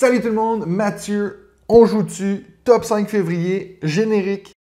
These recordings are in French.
Salut tout le monde, Mathieu, on joue-tu, top 5 février, générique.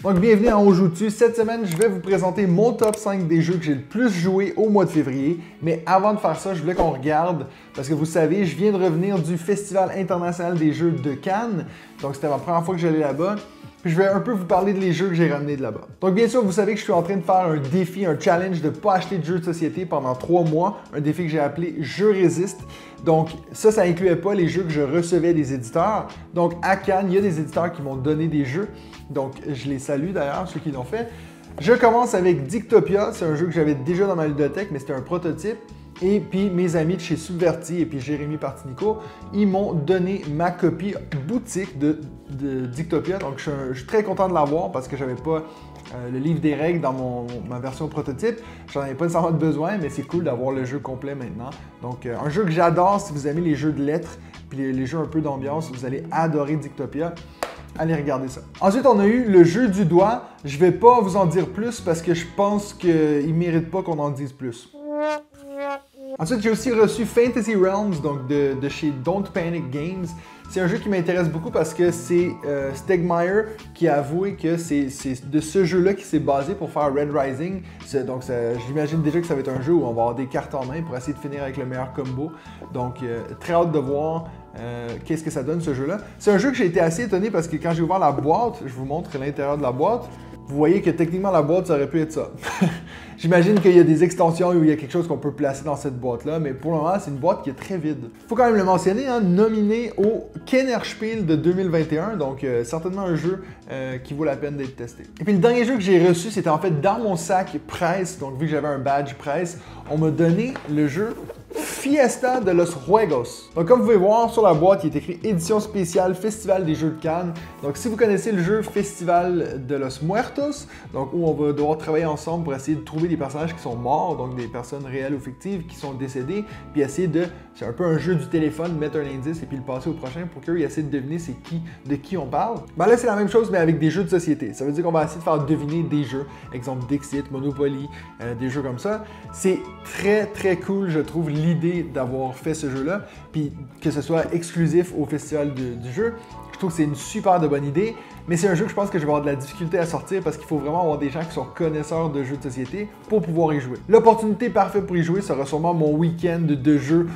Donc bienvenue à On joue-tu. Cette semaine, je vais vous présenter mon top 5 des jeux que j'ai le plus joué au mois de février. Mais avant de faire ça, je voulais qu'on regarde, parce que vous savez, je viens de revenir du Festival international des jeux de Cannes. Donc c'était ma première fois que j'allais là-bas. Puis je vais un peu vous parler des jeux que j'ai ramenés de là-bas. Donc bien sûr, vous savez que je suis en train de faire un défi, un challenge de ne pas acheter de jeux de société pendant 3 mois. Un défi que j'ai appelé Je résiste. Donc ça incluait pas les jeux que je recevais des éditeurs. Donc à Cannes, il y a des éditeurs qui m'ont donné des jeux. Donc je les salue d'ailleurs, ceux qui l'ont fait. Je commence avec Dictopia. C'est un jeu que j'avais déjà dans ma ludothèque, mais c'était un prototype. Et puis mes amis de chez Subverti et puis Jérémy Partinico, ils m'ont donné ma copie boutique de Dictopia. Donc je suis très content de l'avoir parce que j'avais pas le livre des règles dans ma version prototype. J'en avais pas nécessairement besoin, mais c'est cool d'avoir le jeu complet maintenant. Donc un jeu que j'adore si vous aimez les jeux de lettres puis les jeux un peu d'ambiance, vous allez adorer Dictopia. Allez regarder ça. Ensuite, on a eu le jeu du doigt. Je vais pas vous en dire plus parce que je pense qu'il mérite pas qu'on en dise plus. Ensuite, j'ai aussi reçu Fantasy Realms, donc de chez Don't Panic Games. C'est un jeu qui m'intéresse beaucoup parce que c'est Stegmaier qui a avoué que c'est de ce jeu-là qui s'est basé pour faire Red Rising. Donc, j'imagine déjà que ça va être un jeu où on va avoir des cartes en main pour essayer de finir avec le meilleur combo. Donc, très hâte de voir qu'est-ce que ça donne ce jeu-là. C'est un jeu que j'ai été assez étonné parce que quand j'ai ouvert la boîte, je vous montre l'intérieur de la boîte. Vous voyez que techniquement la boîte, ça aurait pu être ça. J'imagine qu'il y a des extensions où il y a quelque chose qu'on peut placer dans cette boîte-là, mais pour le moment, c'est une boîte qui est très vide. Faut quand même le mentionner, hein, nominé au Kennerspiel de 2021, donc certainement un jeu qui vaut la peine d'être testé. Et puis le dernier jeu que j'ai reçu, c'était en fait dans mon sac presse, donc vu que j'avais un badge presse, on m'a donné le jeu Fiesta de los Juegos. Donc comme vous pouvez voir sur la boîte, il est écrit édition spéciale Festival des Jeux de Cannes. Donc si vous connaissez le jeu Festival de los Muertos, donc où on va devoir travailler ensemble pour essayer de trouver des personnages qui sont morts, donc des personnes réelles ou fictives qui sont décédées, puis essayer c'est un peu un jeu du téléphone, mettre un indice et puis le passer au prochain pour qu'eux essaient de deviner de qui on parle. Ben là c'est la même chose mais avec des jeux de société. Ça veut dire qu'on va essayer de faire deviner des jeux, exemple Dixit, Monopoly, des jeux comme ça. C'est très très cool je trouve l'idée d'avoir fait ce jeu-là, puis que ce soit exclusif au festival du jeu. Je trouve que c'est une super de bonne idée, mais c'est un jeu que je pense que je vais avoir de la difficulté à sortir parce qu'il faut vraiment avoir des gens qui sont connaisseurs de jeux de société pour pouvoir y jouer. L'opportunité parfaite pour y jouer sera sûrement mon week-end de jeux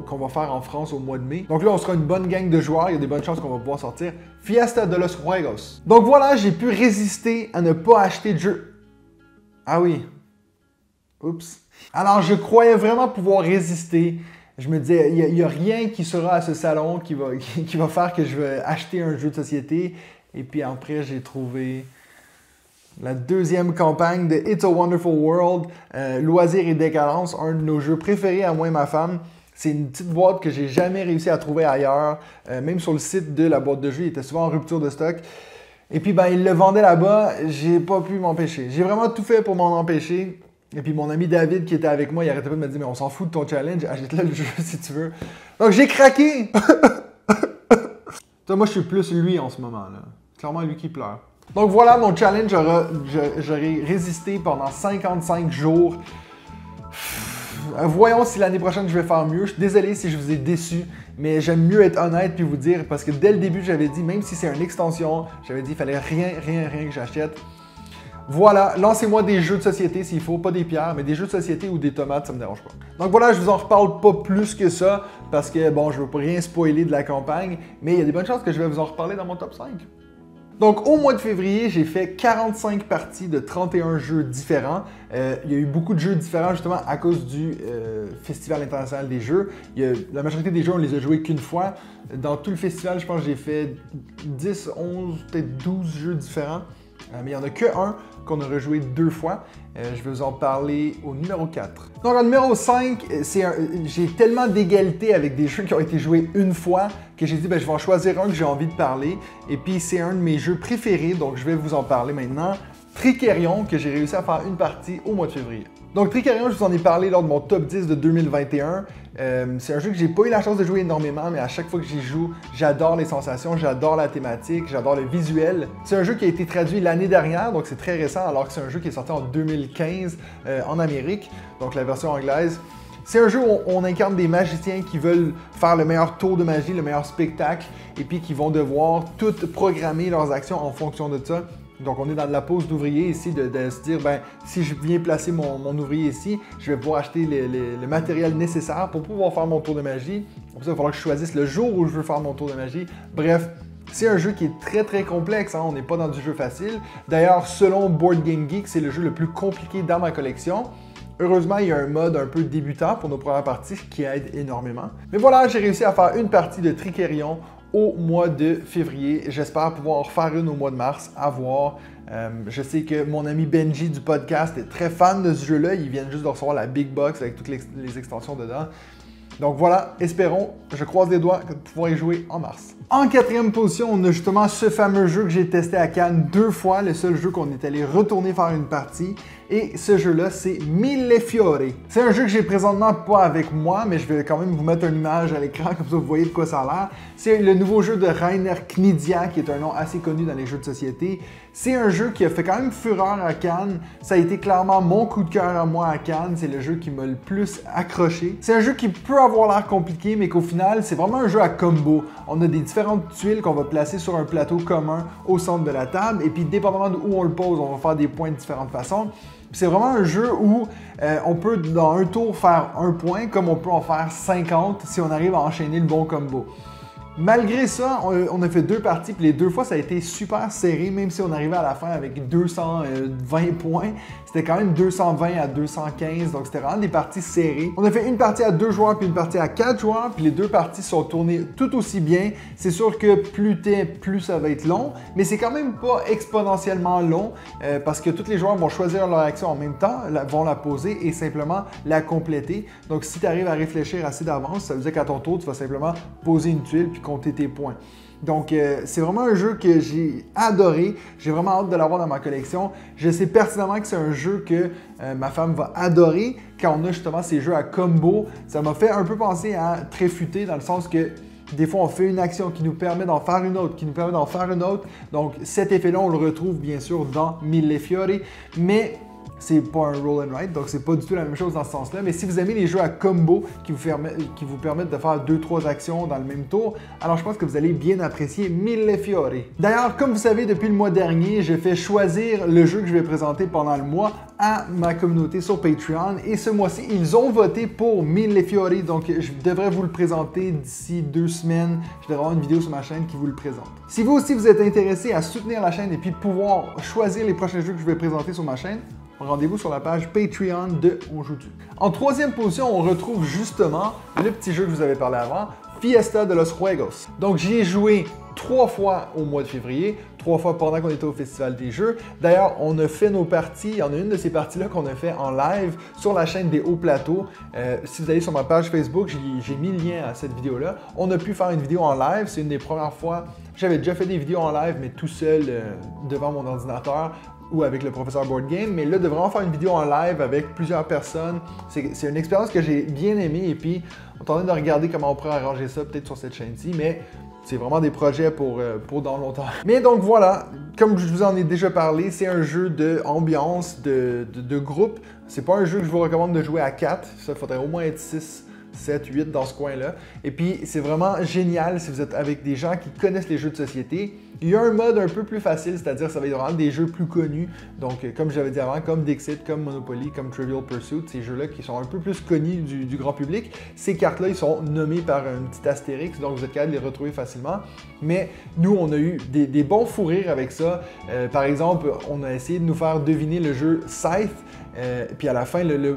qu'on va faire en France au mois de mai. Donc là, on sera une bonne gang de joueurs, il y a des bonnes chances qu'on va pouvoir sortir Fiesta de los Juegos. Donc voilà, j'ai pu résister à ne pas acheter de jeu. Ah oui. Oups. Alors, je croyais vraiment pouvoir résister. Je me disais, il n'y a rien qui sera à ce salon qui va faire que je vais acheter un jeu de société. Et puis après, j'ai trouvé la deuxième campagne de It's a Wonderful World, Loisirs et Décadence, un de nos jeux préférés à moi et ma femme. C'est une petite boîte que j'ai jamais réussi à trouver ailleurs. Même sur le site de la boîte de jeu, il était souvent en rupture de stock. Et puis, ben, il le vendait là-bas, j'ai pas pu m'empêcher. J'ai vraiment tout fait pour m'en empêcher. Et puis mon ami David qui était avec moi, il arrêtait pas de me dire « Mais on s'en fout de ton challenge, achète-le le jeu si tu veux. » Donc j'ai craqué! Moi je suis plus lui en ce moment là. Clairement lui qui pleure. Donc voilà mon challenge, j'aurais résisté pendant 55 jours. Voyons si l'année prochaine je vais faire mieux. Je suis désolé si je vous ai déçu, mais j'aime mieux être honnête puis vous dire parce que dès le début j'avais dit, même si c'est une extension, j'avais dit qu'il fallait rien que j'achète. Voilà, lancez-moi des jeux de société s'il faut, pas des pierres, mais des jeux de société ou des tomates, ça me dérange pas. Donc voilà, je vous en reparle pas plus que ça, parce que bon, je veux pas rien spoiler de la campagne, mais il y a des bonnes chances que je vais vous en reparler dans mon top 5. Donc au mois de février, j'ai fait 45 parties de 31 jeux différents. Il y a eu beaucoup de jeux différents justement à cause du Festival international des jeux. La majorité des jeux, on les a joués qu'une fois. Dans tout le festival, je pense que j'ai fait 10, 11, peut-être 12 jeux différents. Mais il n'y en a qu'un qu'on a rejoué 2 fois. Je vais vous en parler au numéro 4. Donc en numéro 5, j'ai tellement d'égalité avec des jeux qui ont été joués une fois que j'ai dit ben, je vais en choisir un que j'ai envie de parler. Et puis c'est un de mes jeux préférés, donc je vais vous en parler maintenant. Trickerion, que j'ai réussi à faire une partie au mois de février. Donc Trickerion, je vous en ai parlé lors de mon top 10 de 2021. C'est un jeu que j'ai pas eu la chance de jouer énormément, mais à chaque fois que j'y joue, j'adore les sensations, j'adore la thématique, j'adore le visuel. C'est un jeu qui a été traduit l'année dernière, donc c'est très récent, alors que c'est un jeu qui est sorti en 2015 en Amérique, donc la version anglaise. C'est un jeu où on incarne des magiciens qui veulent faire le meilleur tour de magie, le meilleur spectacle, et puis qui vont devoir tout programmer leurs actions en fonction de ça. Donc, on est dans la pose d'ouvrier ici, de se dire, ben, si je viens placer mon ouvrier ici, je vais pouvoir acheter le matériel nécessaire pour pouvoir faire mon tour de magie. Pour ça, il va falloir que je choisisse le jour où je veux faire mon tour de magie. Bref, c'est un jeu qui est très très complexe, hein? On n'est pas dans du jeu facile. D'ailleurs, selon Board Game Geek, c'est le jeu le plus compliqué dans ma collection. Heureusement, il y a un mode un peu débutant pour nos premières parties qui aide énormément. Mais voilà, j'ai réussi à faire une partie de Trickerion au mois de février. J'espère pouvoir en refaire une au mois de mars, à voir. Je sais que mon ami Benji du podcast est très fan de ce jeu-là. Il vient juste de recevoir la Big Box avec toutes les extensions dedans. Donc voilà, espérons, je croise les doigts de pouvoir y jouer en mars. En quatrième position, on a justement ce fameux jeu que j'ai testé à Cannes 2 fois, le seul jeu qu'on est allé retourner faire une partie. Et ce jeu-là, c'est Millefiori. C'est un jeu que j'ai présentement pas avec moi, mais je vais quand même vous mettre une image à l'écran, comme ça vous voyez de quoi ça a l'air. C'est le nouveau jeu de Rainer Knizia, qui est un nom assez connu dans les jeux de société. C'est un jeu qui a fait quand même fureur à Cannes. Ça a été clairement mon coup de cœur à moi à Cannes. C'est le jeu qui m'a le plus accroché. C'est un jeu qui peut avoir l'air compliqué, mais qu'au final, c'est vraiment un jeu à combo. On a des différentes tuiles qu'on va placer sur un plateau commun au centre de la table. Et puis, dépendamment de où on le pose, on va faire des points de différentes façons. C'est vraiment un jeu où on peut, dans un tour, faire un point, comme on peut en faire 50 si on arrive à enchaîner le bon combo. Malgré ça, on a fait 2 parties, puis les 2 fois, ça a été super serré, même si on arrivait à la fin avec 220 points. C'était quand même 220 à 215, donc c'était vraiment des parties serrées. On a fait une partie à 2 joueurs, puis une partie à 4 joueurs, puis les 2 parties sont tournées tout aussi bien. C'est sûr que plus t'es, plus ça va être long, mais c'est quand même pas exponentiellement long, parce que tous les joueurs vont choisir leur action en même temps, vont la poser et simplement la compléter. Donc si tu arrives à réfléchir assez d'avance, ça veut dire qu'à ton tour, tu vas simplement poser une tuile, puis compter tes points. Donc, c'est vraiment un jeu que j'ai adoré. J'ai vraiment hâte de l'avoir dans ma collection. Je sais pertinemment que c'est un jeu que ma femme va adorer quand on a justement ces jeux à combo. Ça m'a fait un peu penser à Tréfuté dans le sens que des fois, on fait une action qui nous permet d'en faire une autre, qui nous permet d'en faire une autre. Donc, cet effet-là, on le retrouve bien sûr dans Millefiori, mais c'est pas un roll and write, donc c'est pas du tout la même chose dans ce sens-là. Mais si vous aimez les jeux à combo qui vous permettent de faire 2-3 actions dans le même tour, alors je pense que vous allez bien apprécier Millefiori. D'ailleurs, comme vous savez, depuis le mois dernier, j'ai fait choisir le jeu que je vais présenter pendant le mois à ma communauté sur Patreon. Et ce mois-ci, ils ont voté pour Millefiori, donc je devrais vous le présenter d'ici 2 semaines. Je devrais avoir une vidéo sur ma chaîne qui vous le présente. Si vous aussi vous êtes intéressé à soutenir la chaîne et puis pouvoir choisir les prochains jeux que je vais présenter sur ma chaîne, rendez-vous sur la page Patreon de On Joue-tu. En troisième position, on retrouve justement le petit jeu que je vous avais parlé avant, Fiesta de los Juegos. Donc j'y ai joué 3 fois au mois de février, 3 fois pendant qu'on était au Festival des Jeux. D'ailleurs, on a fait nos parties, il y en a une de ces parties-là qu'on a fait en live sur la chaîne des Hauts Plateaux. Si vous allez sur ma page Facebook, j'ai mis le lien à cette vidéo-là. On a pu faire une vidéo en live, c'est une des premières fois. J'avais déjà fait des vidéos en live, mais tout seul devant mon ordinateur, ou avec le professeur Board Game, mais là, de vraiment faire une vidéo en live avec plusieurs personnes, c'est une expérience que j'ai bien aimée et puis on est en train de regarder comment on pourrait arranger ça peut-être sur cette chaîne-ci, mais c'est vraiment des projets pour dans longtemps. Mais donc voilà, comme je vous en ai déjà parlé, c'est un jeu d'ambiance, de groupe. C'est pas un jeu que je vous recommande de jouer à 4, ça faudrait au moins être 6. 7, 8 dans ce coin-là. Et puis, c'est vraiment génial si vous êtes avec des gens qui connaissent les jeux de société. Il y a un mode un peu plus facile, c'est-à-dire ça va être vraiment des jeux plus connus. Donc, comme j'avais dit avant, comme Dixit, comme Monopoly, comme Trivial Pursuit, ces jeux-là qui sont un peu plus connus du grand public. Ces cartes-là, ils sont nommés par un petit astérix, donc vous êtes capable de les retrouver facilement. Mais nous, on a eu des bons fous rires avec ça. Par exemple, on a essayé de nous faire deviner le jeu Scythe. Puis à la fin, le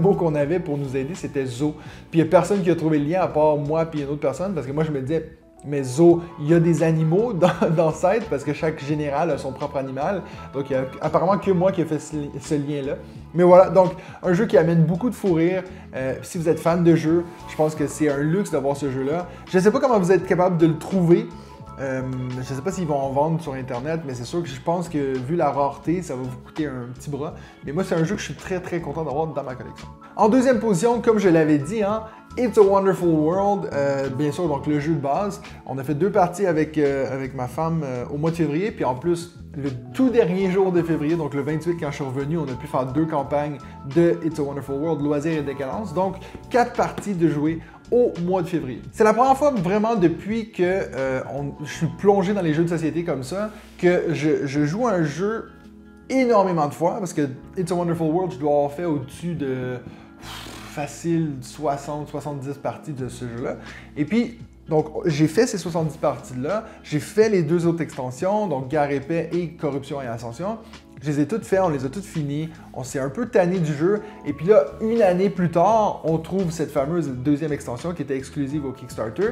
mot qu'on avait pour nous aider, c'était zoo. Puis il n'y a personne qui a trouvé le lien à part moi et une autre personne, parce que moi je me disais, mais zoo, il y a des animaux dans Scythe, parce que chaque général a son propre animal. Donc il n'y a apparemment que moi qui ai fait ce lien-là. Mais voilà, donc un jeu qui amène beaucoup de fou rire. Si vous êtes fan de jeu, je pense que c'est un luxe d'avoir ce jeu-là. Je ne sais pas comment vous êtes capable de le trouver. Je ne sais pas s'ils vont en vendre sur Internet, mais c'est sûr que je pense que vu la rareté, ça va vous coûter un petit bras. Mais moi, c'est un jeu que je suis très content d'avoir dans ma collection. En deuxième position, comme je l'avais dit, hein, It's a Wonderful World, bien sûr, donc le jeu de base. On a fait 2 parties avec ma femme au mois de février, puis en plus, le tout dernier jour de février, donc le 28 quand je suis revenu, on a pu faire 2 campagnes de It's a Wonderful World, Loisirs et Décadence, donc 4 parties de jouer au mois de février. C'est la première fois vraiment depuis que je suis plongé dans les jeux de société comme ça, que je joue un jeu énormément de fois, parce que It's a Wonderful World, je dois avoir fait au-dessus de facile 60-70 parties de ce jeu-là. Et puis, donc, j'ai fait ces 70 parties-là, j'ai fait les 2 autres extensions, donc Guerre épais et Corruption et Ascension. Je les ai toutes faites, on les a toutes finies, on s'est un peu tanné du jeu, et puis là, une année plus tard, on trouve cette fameuse 2e extension qui était exclusive au Kickstarter.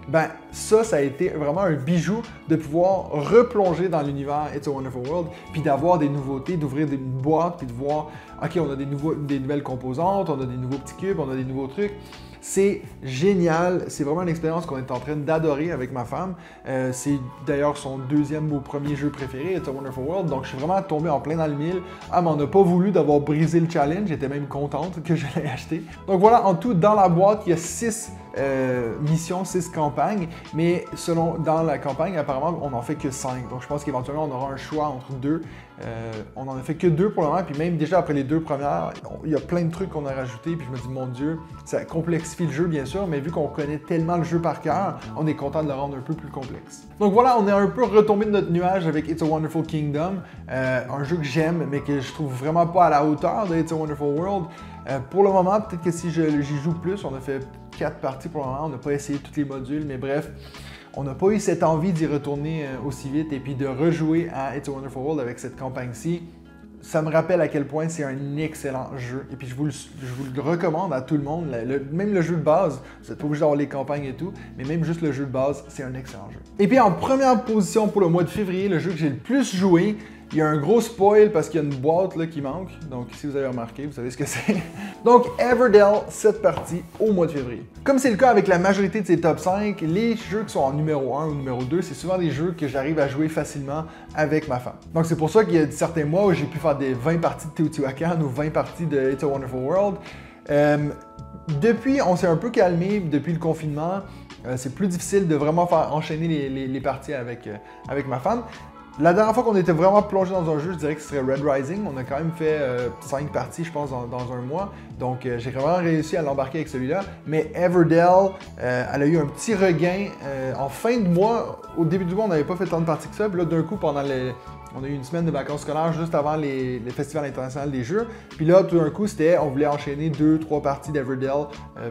Ben, ça a été vraiment un bijou de pouvoir replonger dans l'univers It's a Wonderful World, puis d'avoir des nouveautés, d'ouvrir des boîtes, puis de voir, OK, on a des nouvelles composantes, on a des nouveaux petits cubes, on a des nouveaux trucs. C'est génial, c'est vraiment une expérience qu'on est en train d'adorer avec ma femme. C'est d'ailleurs son 2e ou 1er jeu préféré, It's a Wonderful World, donc je suis vraiment tombé en plein dans le mille. Elle m'en a pas voulu d'avoir brisé le challenge, j'étais même contente que je l'ai acheté. Donc voilà, en tout, dans la boîte, il y a 6 missions, 6 campagnes, mais dans la campagne, apparemment, on n'en fait que 5. Donc je pense qu'éventuellement, on aura un choix entre 2. On n'en a fait que 2 pour le moment, puis même déjà après les 2 premières, il y a plein de trucs qu'on a rajoutés, puis je me dis, mon Dieu, ça complexifie le jeu, bien sûr, mais vu qu'on connaît tellement le jeu par cœur, on est content de le rendre un peu plus complexe. Donc voilà, on est un peu retombé de notre nuage avec It's a Wonderful Kingdom, un jeu que j'aime, mais que je trouve vraiment pas à la hauteur de It's a Wonderful World. Pour le moment, peut-être que si j'y joue plus, on a fait 4 parties pour le moment, on n'a pas essayé tous les modules, mais bref, on n'a pas eu cette envie d'y retourner aussi vite et puis de rejouer à It's a Wonderful World avec cette campagne-ci. Ça me rappelle à quel point c'est un excellent jeu. Et puis je vous le recommande à tout le monde. Même le jeu de base, vous n'êtes pas obligé d'avoir les campagnes et tout, mais même juste le jeu de base, c'est un excellent jeu. Et puis en première position pour le mois de février, le jeu que j'ai le plus joué, il y a un gros spoil parce qu'il y a une boîte là, qui manque. Donc si vous avez remarqué, vous savez ce que c'est. Donc Everdell, 7 parties au mois de février. Comme c'est le cas avec la majorité de ces top 5, les jeux qui sont en numéro 1 ou numéro 2, c'est souvent des jeux que j'arrive à jouer facilement avec ma femme. Donc c'est pour ça qu'il y a certains mois où j'ai pu faire des 20 parties de Teotihuacan ou 20 parties de It's a Wonderful World. Depuis, on s'est un peu calmé depuis le confinement. C'est plus difficile de vraiment faire enchaîner les parties avec ma femme. La dernière fois qu'on était vraiment plongé dans un jeu, je dirais que ce serait Red Rising. On a quand même fait 5 parties, je pense, dans un mois. Donc, j'ai vraiment réussi à l'embarquer avec celui-là. Mais Everdell, elle a eu un petit regain en fin de mois. Au début du mois, on n'avait pas fait tant de parties que ça. Puis là, d'un coup, on a eu une semaine de vacances scolaires juste avant les festivals internationaux des jeux. Puis là, tout d'un coup, on voulait enchaîner 2-3 parties d'Everdell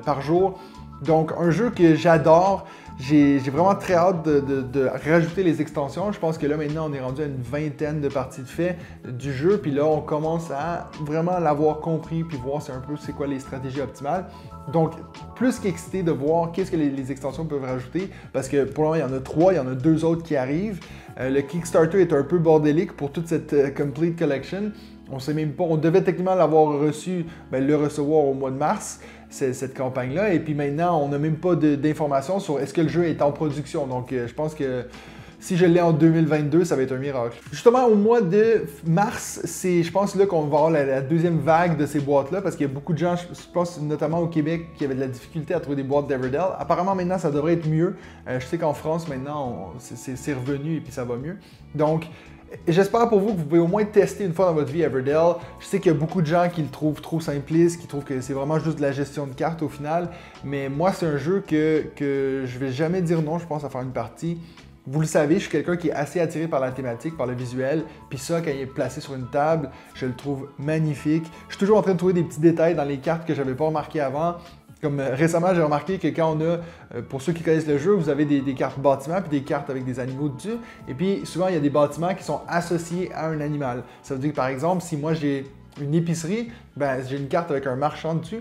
par jour. Donc, un jeu que j'adore. J'ai vraiment très hâte de rajouter les extensions. Je pense que là, maintenant, on est rendu à une 20aine de parties de fait du jeu. Puis là, on commence à vraiment l'avoir compris puis voir c'est quoi les stratégies optimales. Donc, plus qu'excité de voir qu'est-ce que les extensions peuvent rajouter. Parce que pour le moment, il y en a 3, il y en a 2 autres qui arrivent. Le Kickstarter est un peu bordélique pour toute cette Complete Collection. On sait même pas, on devait techniquement l'avoir reçu, le recevoir au mois de mars, cette campagne-là. Et puis maintenant, on n'a même pas d'informations sur est-ce que le jeu est en production. Donc, je pense que si je l'ai en 2022, ça va être un miracle. Justement, au mois de mars, c'est, je pense, là qu'on va avoir la deuxième vague de ces boîtes-là, parce qu'il y a beaucoup de gens, je pense notamment au Québec, qui avaient de la difficulté à trouver des boîtes d'Everdell. Apparemment, maintenant, ça devrait être mieux. Je sais qu'en France, maintenant, c'est revenu et puis ça va mieux. Donc, j'espère pour vous que vous pouvez au moins tester une fois dans votre vie Everdell. Je sais qu'il y a beaucoup de gens qui le trouvent trop simpliste, qui trouvent que c'est vraiment juste de la gestion de cartes au final. Mais moi, c'est un jeu que je vais jamais dire non, je pense, à faire une partie. Vous le savez, je suis quelqu'un qui est assez attiré par la thématique, par le visuel. Puis ça, quand il est placé sur une table, je le trouve magnifique. Je suis toujours en train de trouver des petits détails dans les cartes que je n'avais pas remarqué avant. Comme récemment, j'ai remarqué que quand on a, pour ceux qui connaissent le jeu, vous avez des cartes bâtiments puis des cartes avec des animaux dessus. Et puis souvent, il y a des bâtiments qui sont associés à un animal. Ça veut dire que par exemple, si moi j'ai une épicerie, j'ai une carte avec un marchand dessus.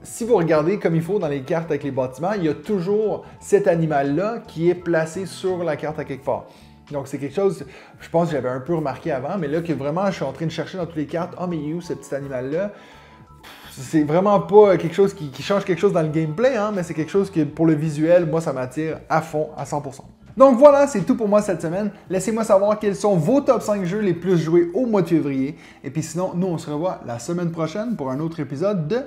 Si vous regardez comme il faut dans les cartes avec les bâtiments, il y a toujours cet animal-là qui est placé sur la carte à quelque part. Donc c'est quelque chose, je pense que j'avais un peu remarqué avant, mais là que vraiment je suis en train de chercher dans toutes les cartes, mais il est où ce petit animal-là? C'est vraiment pas quelque chose qui change quelque chose dans le gameplay, hein, mais c'est quelque chose que pour le visuel, moi ça m'attire à fond, à 100%. Donc voilà, c'est tout pour moi cette semaine. Laissez-moi savoir quels sont vos top 5 jeux les plus joués au mois de février. Et puis sinon, nous on se revoit la semaine prochaine pour un autre épisode de